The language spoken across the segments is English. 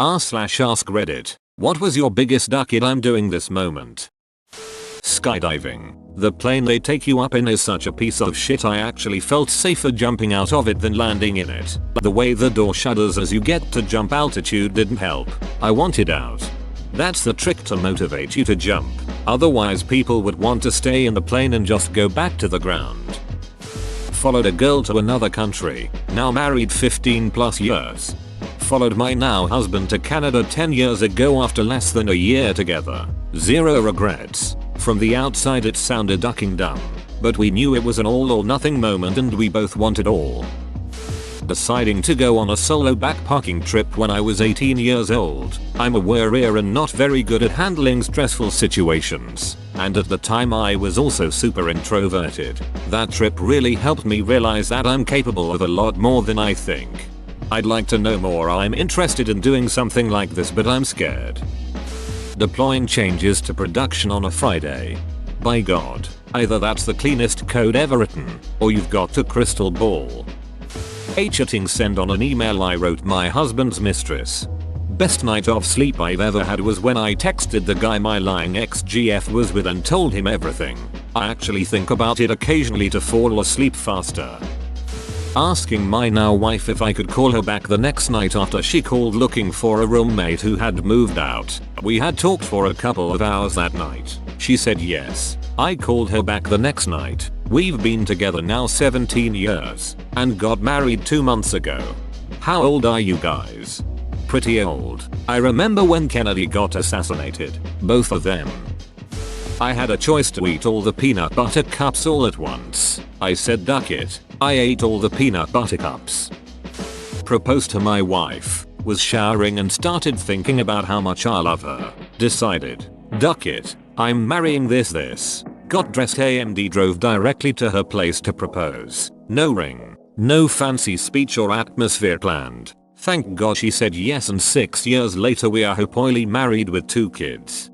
r/ask Reddit. What was your biggest duck it I'm doing this moment? Skydiving. The plane they take you up in is such a piece of shit. I actually felt safer jumping out of it than landing in it. The way the door shudders as you get to jump altitude didn't help. I wanted out. That's the trick to motivate you to jump. Otherwise people would want to stay in the plane and just go back to the ground. Followed a girl to another country. Now married 15 plus years. Followed my now husband to Canada 10 years ago after less than a year together. Zero regrets. From the outside it sounded ducking dumb, but we knew it was an all or nothing moment and we both wanted all. Deciding to go on a solo backpacking trip when I was 18 years old. I'm a worrier and not very good at handling stressful situations, and at the time I was also super introverted. That trip really helped me realize that I'm capable of a lot more than I think. I'd like to know more. I'm interested in doing something like this but I'm scared. Deploying changes to production on a Friday. By God, either that's the cleanest code ever written, or you've got a crystal ball. Hitting send on an email I wrote my husband's mistress. Best night of sleep I've ever had was when I texted the guy my lying ex-GF was with and told him everything. I actually think about it occasionally to fall asleep faster. Asking my now wife if I could call her back the next night after she called looking for a roommate who had moved out. We had talked for a couple of hours that night. She said yes. I called her back the next night. We've been together now 17 years and got married 2 months ago. How old are you guys? Pretty old. I remember when Kennedy got assassinated. Both of them. I had a choice to eat all the peanut butter cups all at once. I said duck it. I ate all the peanut butter cups. Proposed to my wife. Was showering and started thinking about how much I love her. Decided. Duck it. I'm marrying this. Got dressed AMD, drove directly to her place to propose. No ring. No fancy speech or atmosphere planned. Thank God she said yes, and 6 years later we are happily married with 2 kids.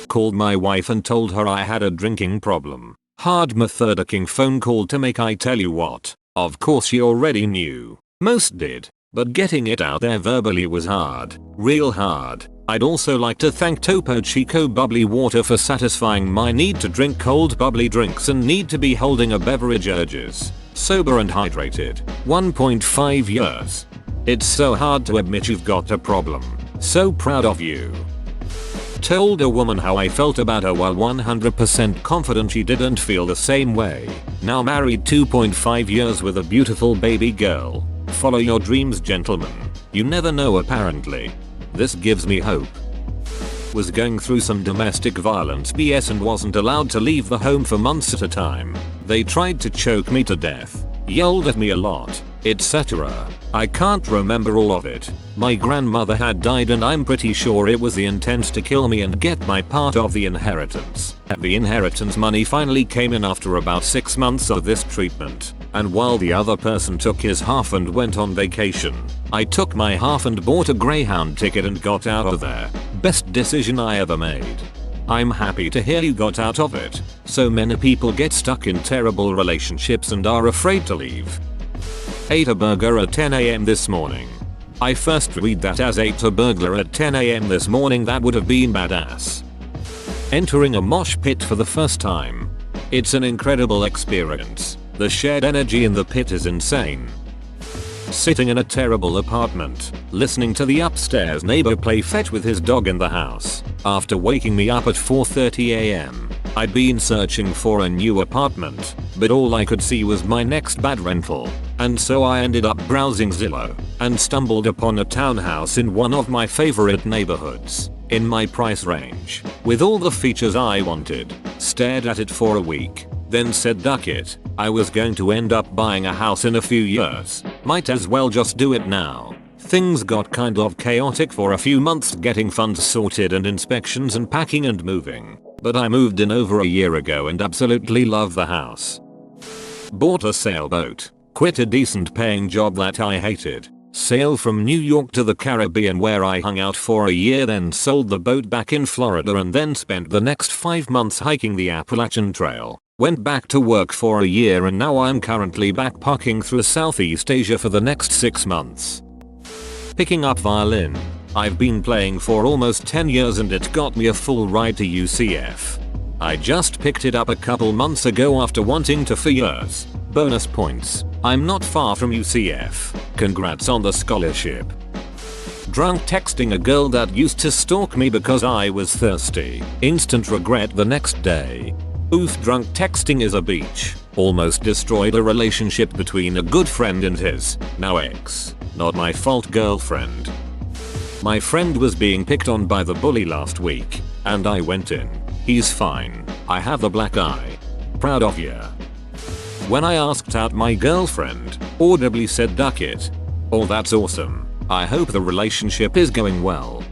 Called my wife and told her I had a drinking problem. Hard methodic phone call to make. I tell you what, of course she already knew. Most did. But getting it out there verbally was hard. Real hard. I'd also like to thank Topo Chico Bubbly Water for satisfying my need to drink cold bubbly drinks and need to be holding a beverage urges. Sober and hydrated. 1.5 years. It's so hard to admit you've got a problem. So proud of you. Told a woman how I felt about her while 100% confident she didn't feel the same way. Now married 2.5 years with a beautiful baby girl. Follow your dreams, gentlemen. You never know apparently. This gives me hope. Was going through some domestic violence BS and wasn't allowed to leave the home for months at a time. They tried to choke me to death. Yelled at me a lot, etc. I can't remember all of it. My grandmother had died and I'm pretty sure it was the intent to kill me and get my part of the inheritance. The inheritance money finally came in after about 6 months of this treatment. And while the other person took his half and went on vacation, I took my half and bought a Greyhound ticket and got out of there. Best decision I ever made. I'm happy to hear you got out of it. So many people get stuck in terrible relationships and are afraid to leave. Ate a burger at 10 AM this morning. I first read that as ate a burglar at 10 AM this morning. That would have been badass. Entering a mosh pit for the first time. It's an incredible experience. The shared energy in the pit is insane. Sitting in a terrible apartment, listening to the upstairs neighbor play fetch with his dog in the house. After waking me up at 4:30 AM. I'd been searching for a new apartment, but all I could see was my next bad rental. And so I ended up browsing Zillow and stumbled upon a townhouse in one of my favorite neighborhoods, in my price range, with all the features I wanted. Stared at it for a week, then said duck it. I was going to end up buying a house in a few years. Might as well just do it now. Things got kind of chaotic for a few months getting funds sorted and inspections and packing and moving. But I moved in over a year ago and absolutely love the house. Bought a sailboat. Quit a decent paying job that I hated. Sailed from New York to the Caribbean where I hung out for a year, then sold the boat back in Florida and then spent the next 5 months hiking the Appalachian Trail. Went back to work for a year and now I'm currently backpacking through Southeast Asia for the next 6 months. Picking up violin. I've been playing for almost 10 years and it got me a full ride to UCF. I just picked it up a couple months ago after wanting to for years. Bonus points. I'm not far from UCF. Congrats on the scholarship. Drunk texting a girl that used to stalk me because I was thirsty. Instant regret the next day. Oof, drunk texting is a beach. Almost destroyed a relationship between a good friend and his now ex. Not my fault, girlfriend. My friend was being picked on by the bully last week, and I went in. He's fine. I have the black eye. Proud of ya. When I asked out my girlfriend, audibly said duck it. Oh, that's awesome. I hope the relationship is going well.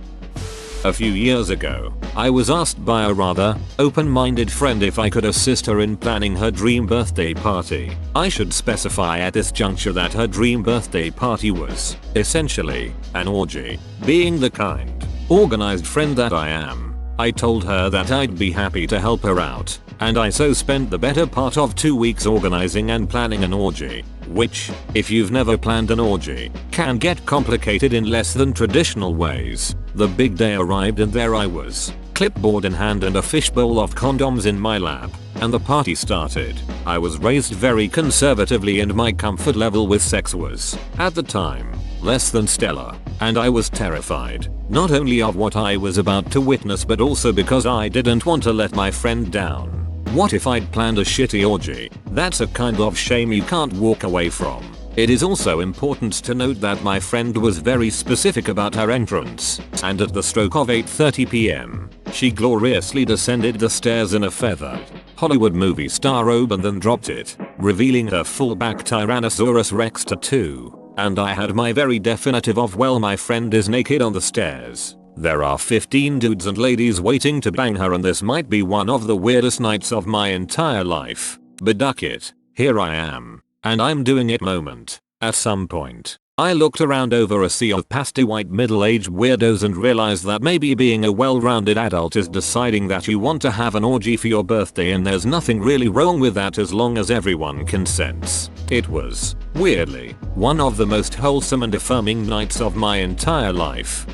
A few years ago, I was asked by a rather open-minded friend if I could assist her in planning her dream birthday party. I should specify at this juncture that her dream birthday party was, essentially, an orgy. Being the kind, organized friend that I am, I told her that I'd be happy to help her out, and I so spent the better part of 2 weeks organizing and planning an orgy, which, if you've never planned an orgy, can get complicated in less than traditional ways. The big day arrived and there I was, clipboard in hand and a fishbowl of condoms in my lap, and the party started. I was raised very conservatively and my comfort level with sex was, at the time, less than stellar, and I was terrified, not only of what I was about to witness but also because I didn't want to let my friend down. What if I'd planned a shitty orgy? That's a kind of shame you can't walk away from. It is also important to note that my friend was very specific about her entrance, and at the stroke of 8:30 PM, she gloriously descended the stairs in a feathered Hollywood movie star robe and then dropped it, revealing her full back Tyrannosaurus Rex tattoo. And I had my very definitive of, well, my friend is naked on the stairs. There are 15 dudes and ladies waiting to bang her and this might be one of the weirdest nights of my entire life. But duck it, here I am. And I'm doing it moment. At some point, I looked around over a sea of pasty white middle-aged weirdos and realized that maybe being a well-rounded adult is deciding that you want to have an orgy for your birthday, and there's nothing really wrong with that as long as everyone consents. It was, weirdly, one of the most wholesome and affirming nights of my entire life.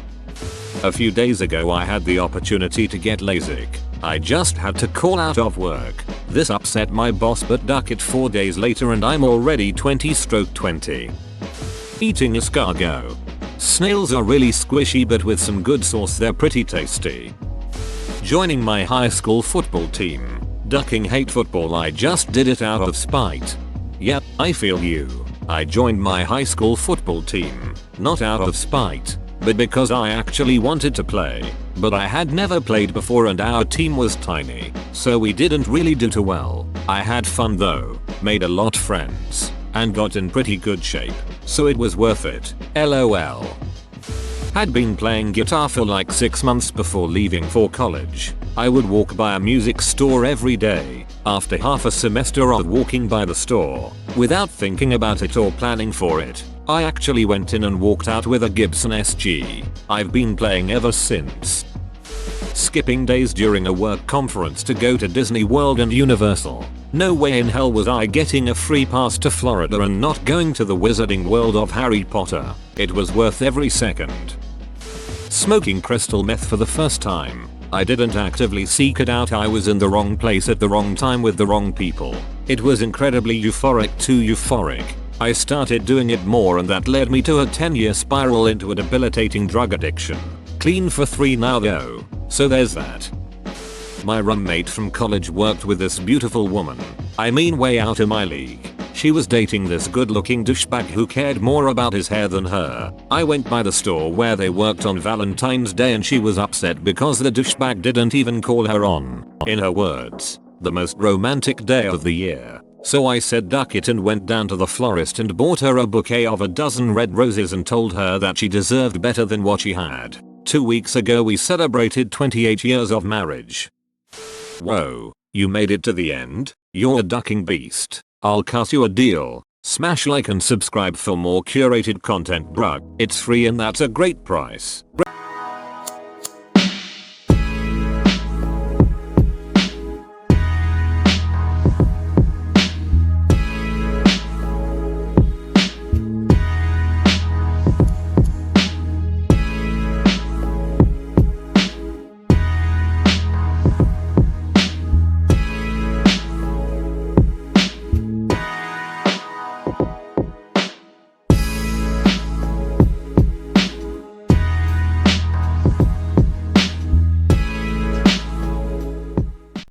A few days ago I had the opportunity to get LASIK. I just had to call out of work. This upset my boss, but duck it, 4 days later and I'm already 20/20. Eating escargot. Snails are really squishy, but with some good sauce they're pretty tasty. Joining my high school football team. Ducking hate football, I just did it out of spite. Yep, I feel you. I joined my high school football team, not out of spite, but because I actually wanted to play. But I had never played before and our team was tiny, so we didn't really do too well. I had fun though, made a lot of friends, and got in pretty good shape, so it was worth it, lol. Had been playing guitar for like 6 months before leaving for college. I would walk by a music store every day. After half a semester of walking by the store, without thinking about it or planning for it, I actually went in and walked out with a Gibson SG. I've been playing ever since. Skipping days during a work conference to go to Disney World and Universal. No way in hell was I getting a free pass to Florida and not going to the wizarding world of Harry Potter. It was worth every second. Smoking crystal meth for the first time. I didn't actively seek it out, I was in the wrong place at the wrong time with the wrong people. It was incredibly euphoric, too euphoric. I started doing it more and that led me to a 10-year spiral into a debilitating drug addiction. Clean for 3 now though, so there's that. My roommate from college worked with this beautiful woman. I mean, way out of my league. She was dating this good-looking douchebag who cared more about his hair than her. I went by the store where they worked on Valentine's Day and she was upset because the douchebag didn't even call her on, in her words, the most romantic day of the year. So I said duck it and went down to the florist and bought her a bouquet of a dozen red roses and told her that she deserved better than what she had. 2 weeks ago we celebrated 28 years of marriage. Whoa, you made it to the end? You're a ducking beast. I'll cut you a deal. Smash like and subscribe for more curated content, bruh. It's free and that's a great price.